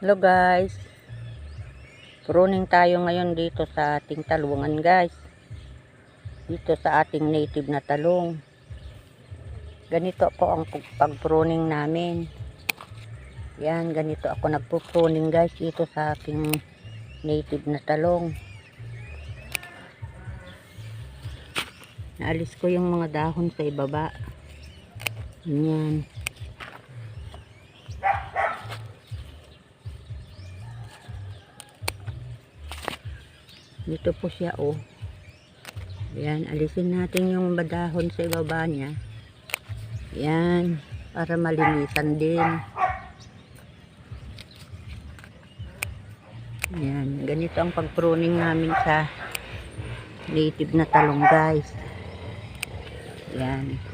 Hello guys, pruning tayo ngayon dito sa ating talungan guys, dito sa ating native na talong. Ganito po ang pag-pruning namin. Yan, ganito ako nagpo-pruning guys dito sa ating native na talong. Naalis ko yung mga dahon sa ibaba. Yan. Dito po siya oh. Yan, alisin natin yung dahon sa ibaba niya. Yan, para malinisan din. Yan, ganito ang pag-pruning namin sa native na talong guys. Yan.